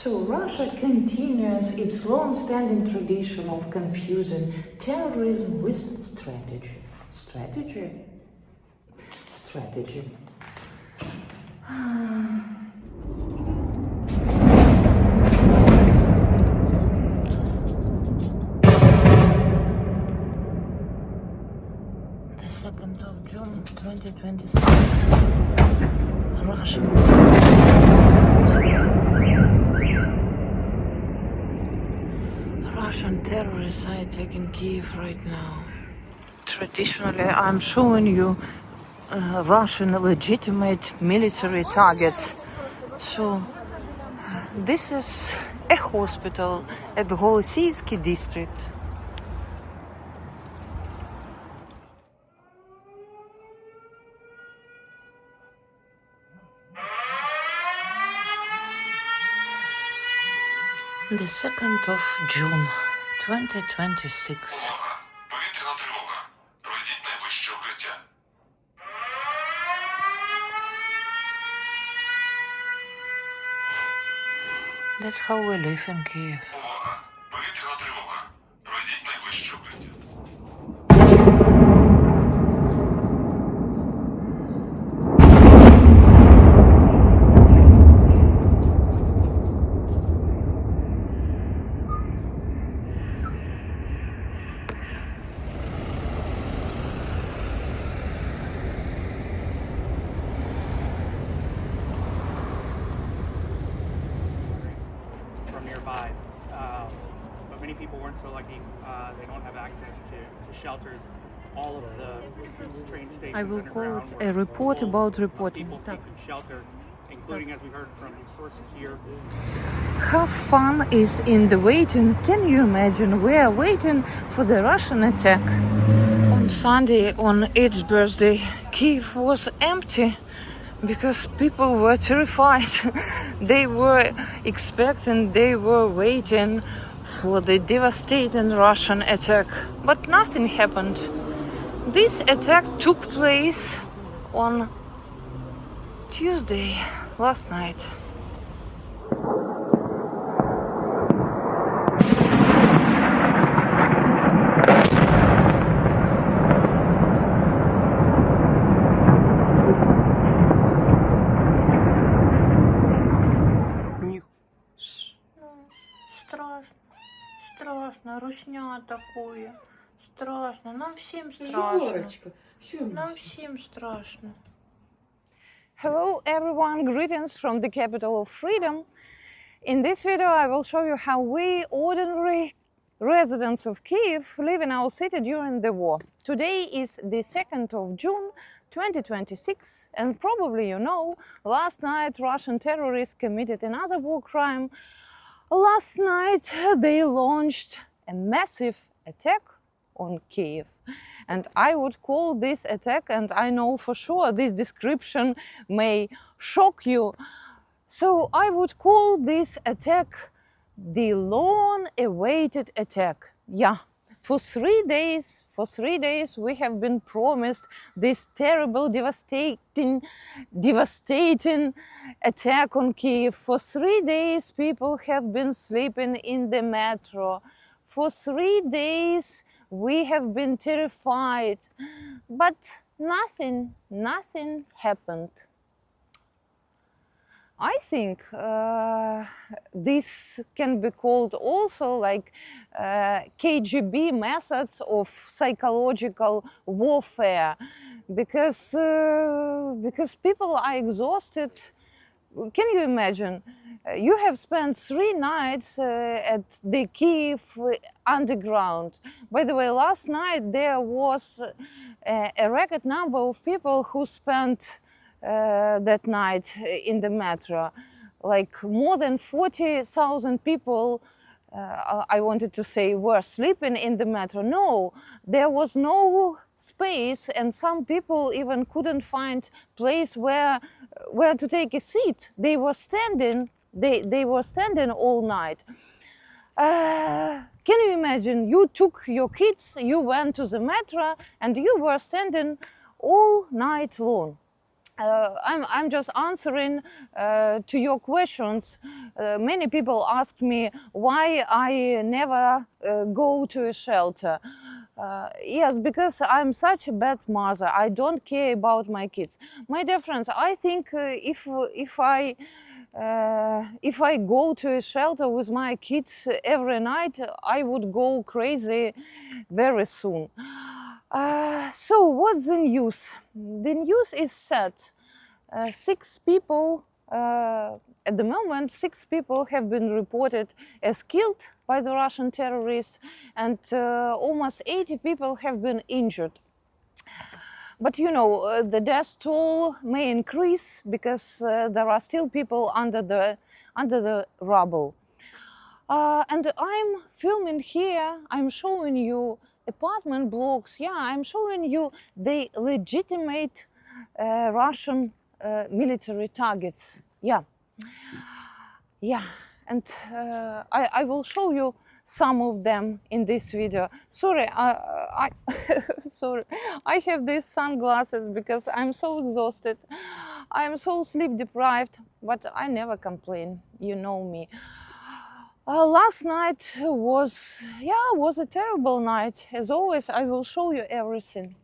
So Russia continues its long-standing tradition of confusing terrorism with strategy. Strategy? Strategy. The 2nd of June 2026. Russian terrorists are attacking Kyiv right now. Traditionally, I'm showing you Russian legitimate military targets. So, this is a hospital at the Голосіївський district. The 2nd of June 2026. Повітряна тривога. Пройдіть найближче укриття. That's how we live in Kyiv. Увага! Повітряна тривога. Пройдіть найближче укриття. From nearby, but many people weren't so lucky. They don't have access to shelters. All of the train stations I will call underground it were a report full about of reporting. people seeking shelter, including, as we heard from sources here. Half fun is in the waiting. Can you imagine? We are waiting for the Russian attack. On Sunday, on its birthday, Kyiv was empty because people were terrified. They were expecting, they were waiting for the devastating Russian attack. But nothing happened. This attack took place on Tuesday, last night. Страшно, русня атакує. Страшно, нам всім страшно. Нам всім страшно. Hello everyone, greetings from the capital of freedom. In this video I will show you how we ordinary residents of Kyiv live in our city during the war. Today is the 2nd of June 2026 and probably you know, last night Russian terrorists committed another war crime. Last night they launched a massive attack on Kyiv. And I would call this attack, and I know for sure this description may shock you, so I would call this attack the long-awaited attack. Yeah, for 3 days we have been promised this terrible, devastating attack on Kyiv. For 3 days people have been sleeping in the metro. For 3 days we have been terrified, but nothing happened. I think this can be called also like KGB methods of psychological warfare, because people are exhausted. Can you imagine? You have spent 3 nights at the Kyiv underground. By the way, last night there was a record number of people who spent that night in the metro. Like more than 40,000 people, I wanted to say, were sleeping in the metro. No, there was no space, and some people even couldn't find place where to take a seat. They were standing. They were standing all night. Can you imagine? You took your kids, you went to the metro, and you were standing all night long. I'm just answering to your questions. Many people ask me why I never go to a shelter. Yes, because I'm such a bad mother. I don't care about my kids. My dear friends, I think if I go to a shelter with my kids every night, I would go crazy very soon. So what's the news? The news is sad. 6 people, at the moment, 6 people have been reported as killed by the Russian terrorists, and almost 80 people have been injured. But you know, the death toll may increase because there are still people under the rubble. And I'm filming here, I'm showing you apartment blocks. Yeah, I'm showing you the legitimate Russian military targets. Yeah, and I will show you some of them in this video. Sorry, sorry, I have these sunglasses because I'm so exhausted. I'm so sleep deprived, but I never complain. You know me. Last night was a terrible night. As always, I will show you everything.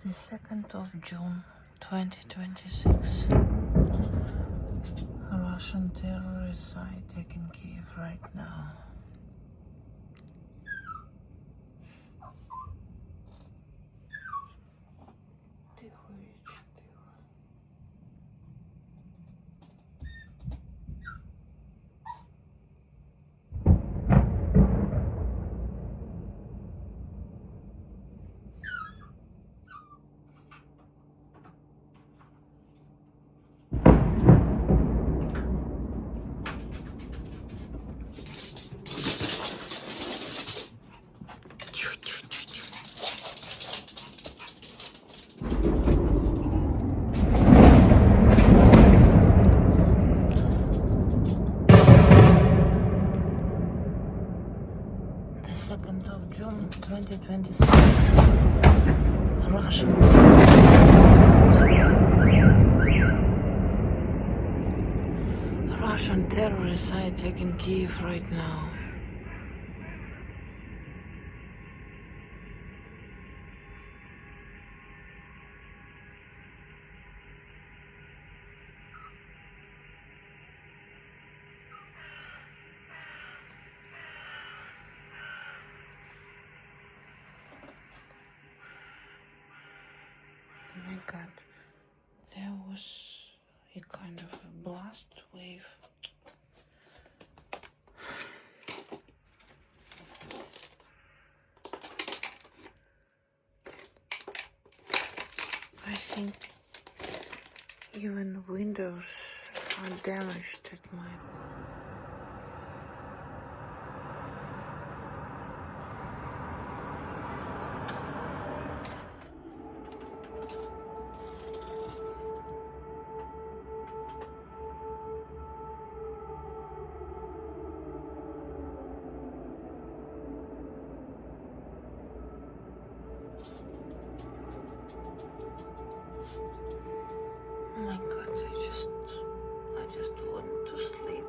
The 2nd of June 2026. Russian terrorists are attacking Kyiv right now. The 2nd of June 2026. Russian terrorists are attacking Kyiv right now. Oh my God, there was a kind of a blast wave. I think even windows are damaged at my... Oh my God, I just want to sleep.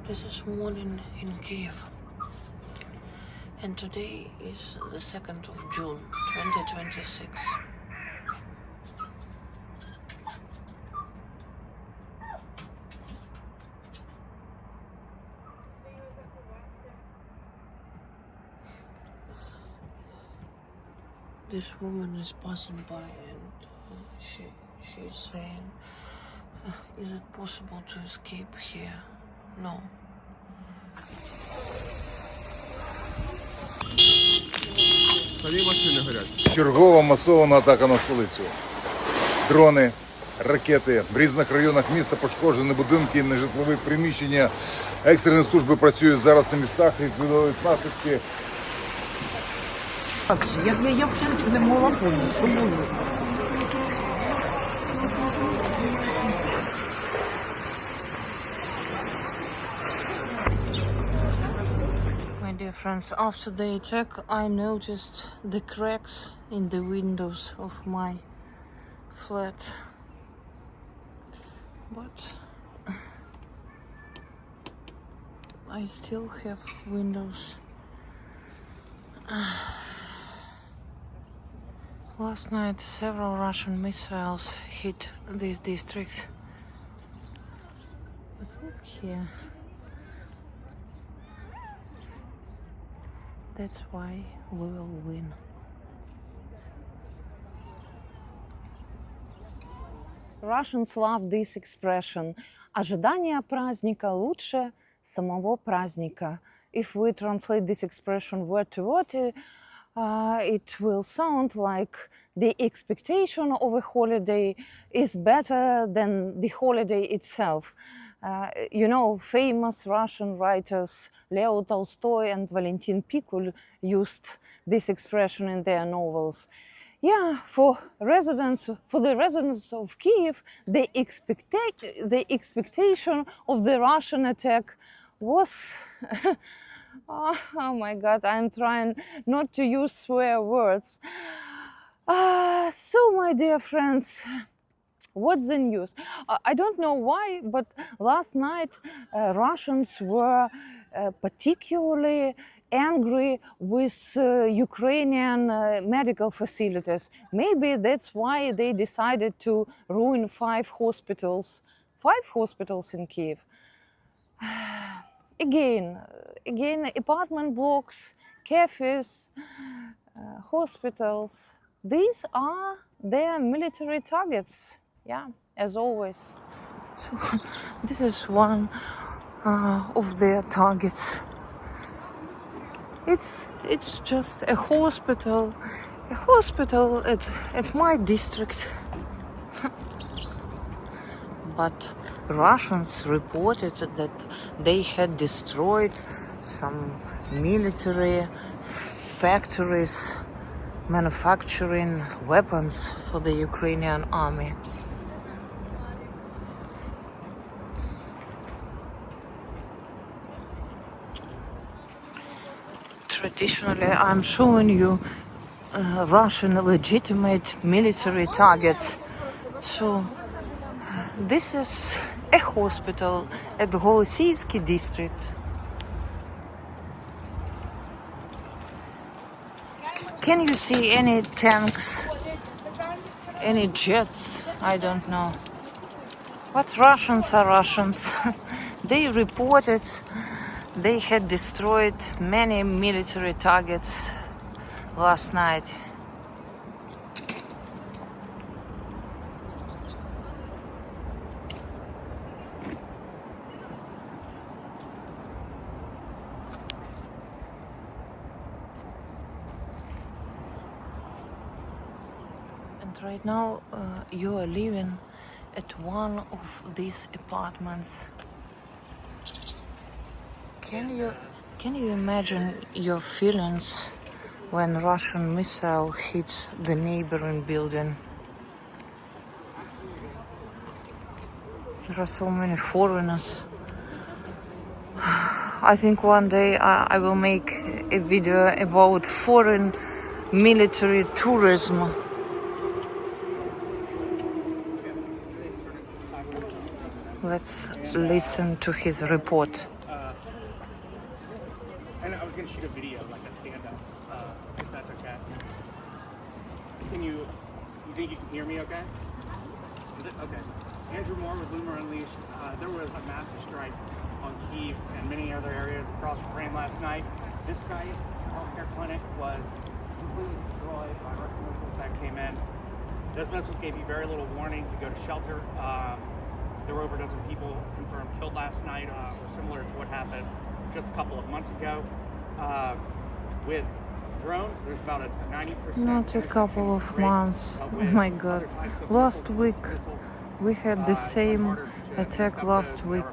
This is morning in Kyiv, and today is the 2nd of June 2026. This woman is passing by and she's saying, is it possible to escape here? No. Чергова масована атака на столицю. Дрони, ракети. В різних районах міста пошкоджені будинки, нежитлові приміщення. Екстрені служби працюють зараз на містах, ліквідують наслідки. Я взагалі не могла поняти, що було. My dear friends, after the attack, I noticed the cracks in the windows of my flat. But I still have windows. Last night, several Russian missiles hit this district. But look here. That's why we will win. Russians love this expression. Ожидание праздника лучше самого праздника. If we translate this expression word to word, it will sound like the expectation of a holiday is better than the holiday itself. You know, famous Russian writers Leo Tolstoy and Valentin Pikul used this expression in their novels. Yeah, for the residents of Kyiv, the expectation of the Russian attack was oh my God, I'm trying not to use swear words. So, my dear friends, what's the news? I don't know why, but last night Russians were particularly angry with Ukrainian medical facilities. Maybe that's why they decided to ruin 5 hospitals. 5 hospitals in Kyiv. Again, apartment blocks, cafes, hospitals. These are their military targets, yeah, as always. So, this is one of their targets. It's just a hospital at my district. But Russians reported that they had destroyed some military factories manufacturing weapons for the Ukrainian army. Traditionally, I'm showing you Russian legitimate military targets. So, this is a hospital at the Голосіївський district. Can you see any tanks, any jets? I don't know. But Russians are Russians. They reported they had destroyed many military targets last night. Right now, you are living at one of these apartments. Can you imagine your feelings when Russian missile hits the neighboring building? There are so many foreigners. I think one day I will make a video about foreign military tourism. Let's listen to his report. And I was going to shoot a video, like a stand-up, if that's okay. You think you can hear me okay? Okay. Andrew Moore with Loomer Unleashed. There was a massive strike on Kyiv and many other areas across Ukraine last night. This site, healthcare clinic, was completely destroyed by Russian missiles that came in. Those missiles gave you very little warning to go to shelter. There were over a dozen people confirmed killed last night, similar to what happened just a couple of months ago. With drones, there's about a 90%. Not a couple of months. Oh my God. Last week we had the same attack last week.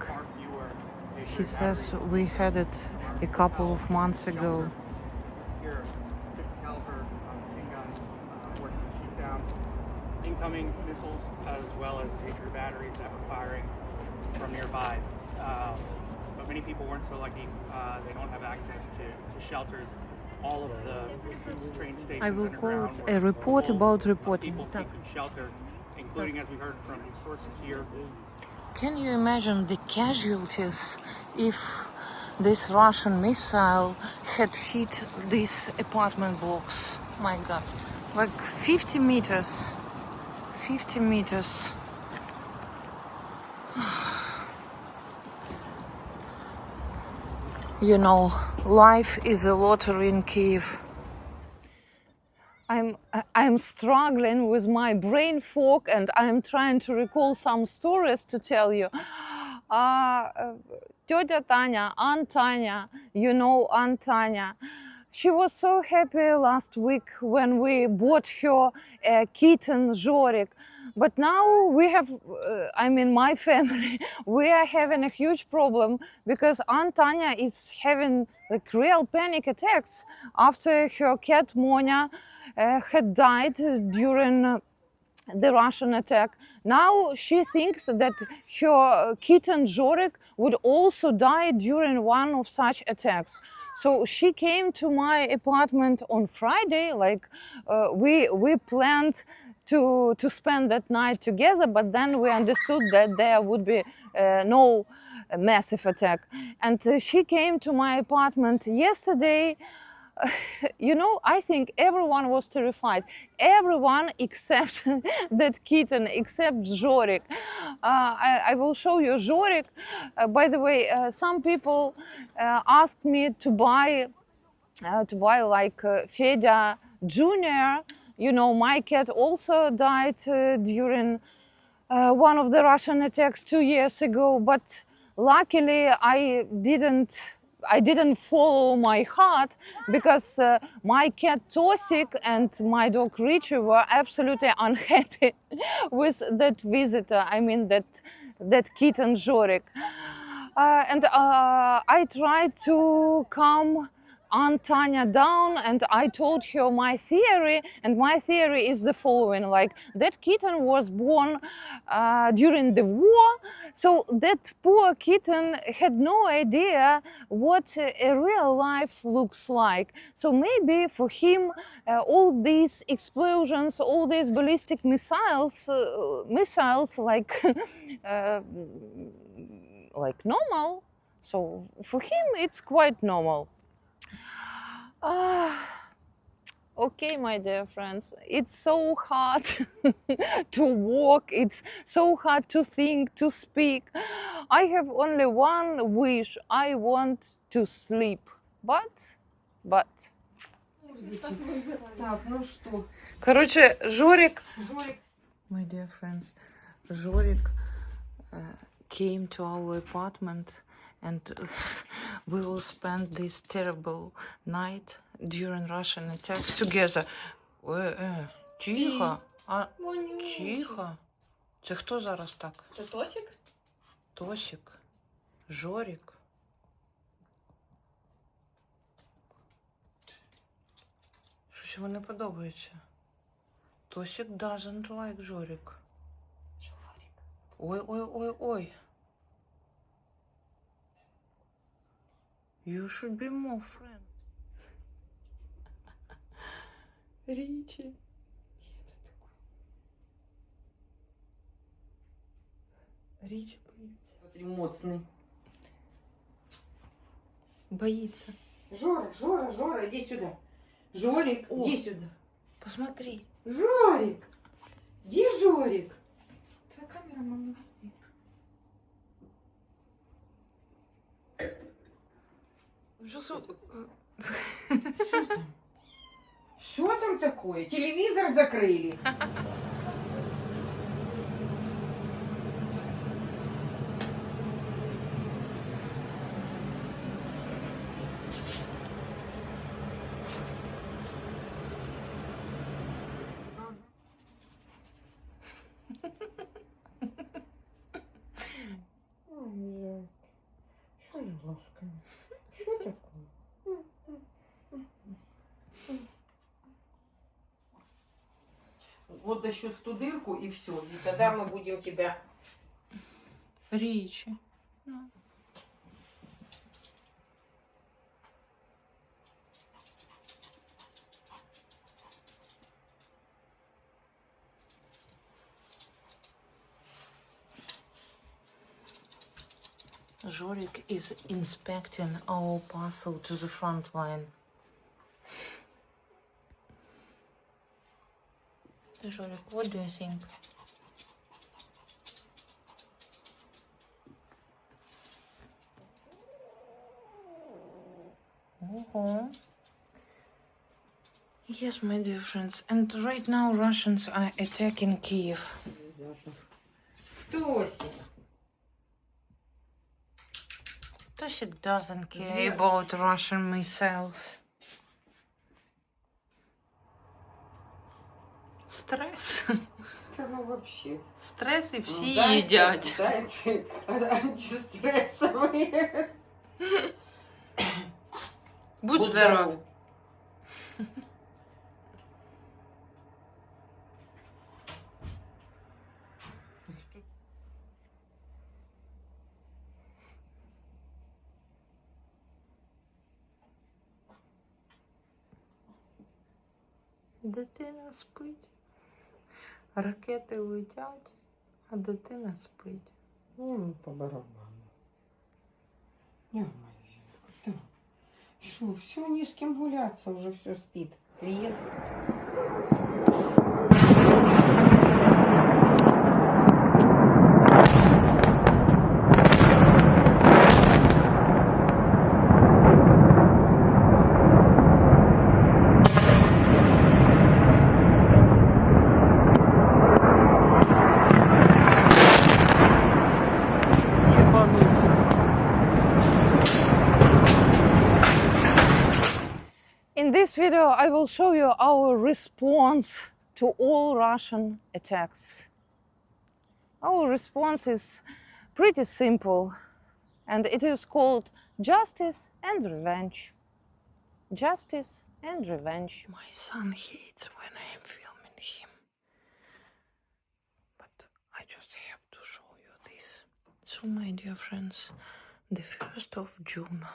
He says we had it a couple of months ago. Here, 50 caliber machine guns working to shoot down incoming missiles, as well as Patriot batteries that were firing from nearby. But many people weren't so lucky. They don't have access to shelters. All of the train stations I will call underground it a report about reporting. people seeking shelter, including, as we heard from sources here. Can you imagine the casualties if this Russian missile had hit these apartment blocks? My God, like 50 meters. 50 meters. You know, life is a lottery in Kyiv. I'm struggling with my brain fog, and I'm trying to recall some stories to tell you. Teta Tanya, Aunt Tanya, you know Aunt Tanya. She was so happy last week when we bought her a kitten, Zorik. But now we have, my family, we are having a huge problem because Aunt Tanya is having like real panic attacks after her cat Monya had died during the Russian attack. Now she thinks that her kitten Zorik would also die during one of such attacks. So she came to my apartment on Friday, like we planned to spend that night together, but then we understood that there would be no massive attack. And she came to my apartment yesterday. You know, I think everyone was terrified. Everyone except that kitten, except Zorik. I will show you Zorik. By the way, some people asked me to buy like Fedya Jr. You know, my cat also died during one of the Russian attacks 2 years ago. But luckily, I didn't follow my heart because my cat Tosik and my dog Richie were absolutely unhappy with that visitor. I mean that kitten Zorik. And I tried to calm Aunt Tanya down, and I told her my theory, and my theory is the following: like that kitten was born during the war, so that poor kitten had no idea what a real life looks like. So maybe for him, all these explosions, all these ballistic missiles like like normal. So for him, it's quite normal. Okay, my dear friends, it's so hard to walk, it's so hard to think, to speak. I have only one wish: I want to sleep. But... Так, ну что? Короче, Zorik, my dear friends, Zorik came to our apartment, and we will spend this terrible night during Russian attacks together. Тихо. Тихо. Це хто зараз так? Це Тосік? Тосік. Жорік. Щось йому не подобається. Тосік doesn't like Жорік. Ой. You should be more friend. Ричи. Ричи боится. Моцный. Боится. Жора, иди сюда. Жорик, иди сюда. Посмотри. Жорик! Где Жорик? Твоя камера, мама, везде. Что там такое? Телевизор закрыли. протащу в ту дырку и все. И тогда мы будем тебя... Річі. Ну. Jorik is inspecting our parcel to the front line. Jorik, what do you think? Yes, my dear friends, and right now Russians are attacking Kyiv. Тося. Toshik doesn't care about Russian missiles. Стрес. Ну вообще. Стрес и все Зайцы, едят. зайцы антистрессовые. Будь здоров. Дитина спить, ракети летять, а дитина спить. Ну, по барабану. Не, да. Шо, все, не с кем гуляться, уже все спит. Клиент. In this video, I will show you our response to all Russian attacks. Our response is pretty simple, and it is called justice and revenge. Justice and revenge. My son hates when I am filming him, but I just have to show you this. So, my dear friends, the 1st of June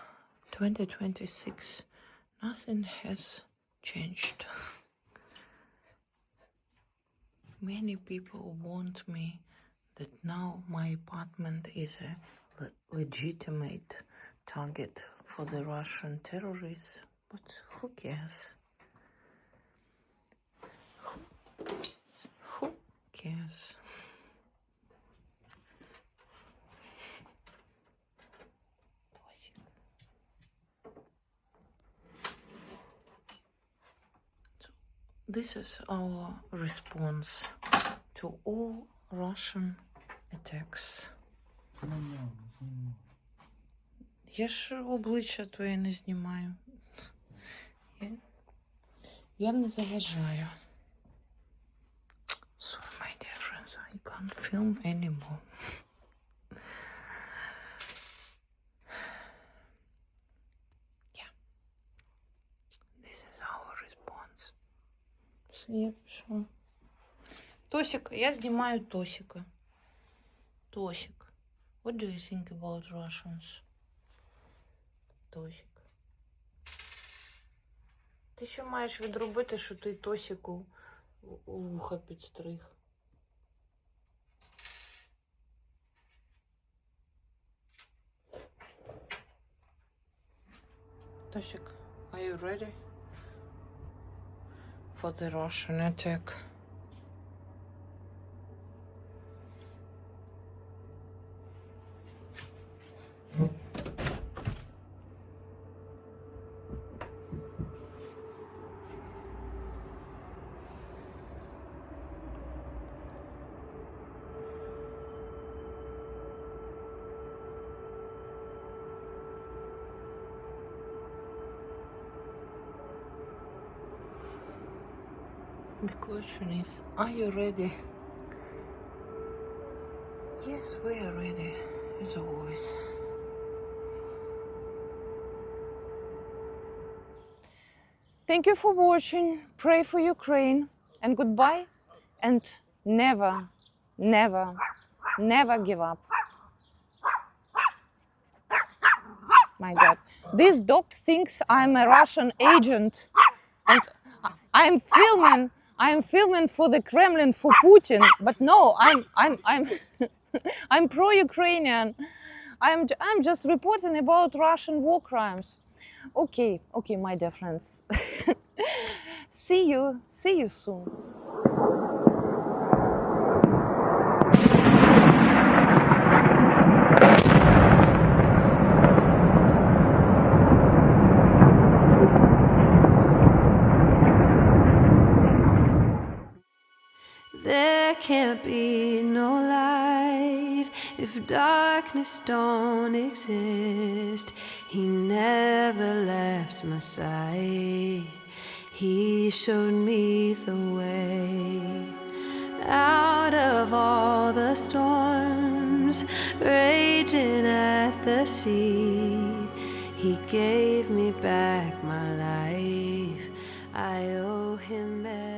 2026, nothing has changed. Many people want me that now my apartment is a legitimate target for the Russian terrorists, but who cares? Who cares? This is our response to all Russian attacks. Я ж обличчя твоє не знімаю. Я не заважаю. So, my dear friends, I can't film anymore. Yeah. This is our response. Я пішла. Тосик, я знімаю Тосика. Тосик, what do you think about Russians? Тосик. Ти що маєш відробити, що ти Тосику вуха підстриг? Тосик, are you ready for the Russian attack? The question is, are you ready? Yes, we are ready, as always. Thank you for watching. Pray for Ukraine. And goodbye and never, never, never give up. My God, this dog thinks I'm a Russian agent, and I'm filming for the Kremlin, for Putin. But no, I'm I'm pro-Ukrainian. I'm just reporting about Russian war crimes. Okay, my dear friends. See you soon. There can't be no light if darkness don't exist. He never left my side. He showed me the way out of all the storms raging at the sea. He gave me back my life. I owe him everything.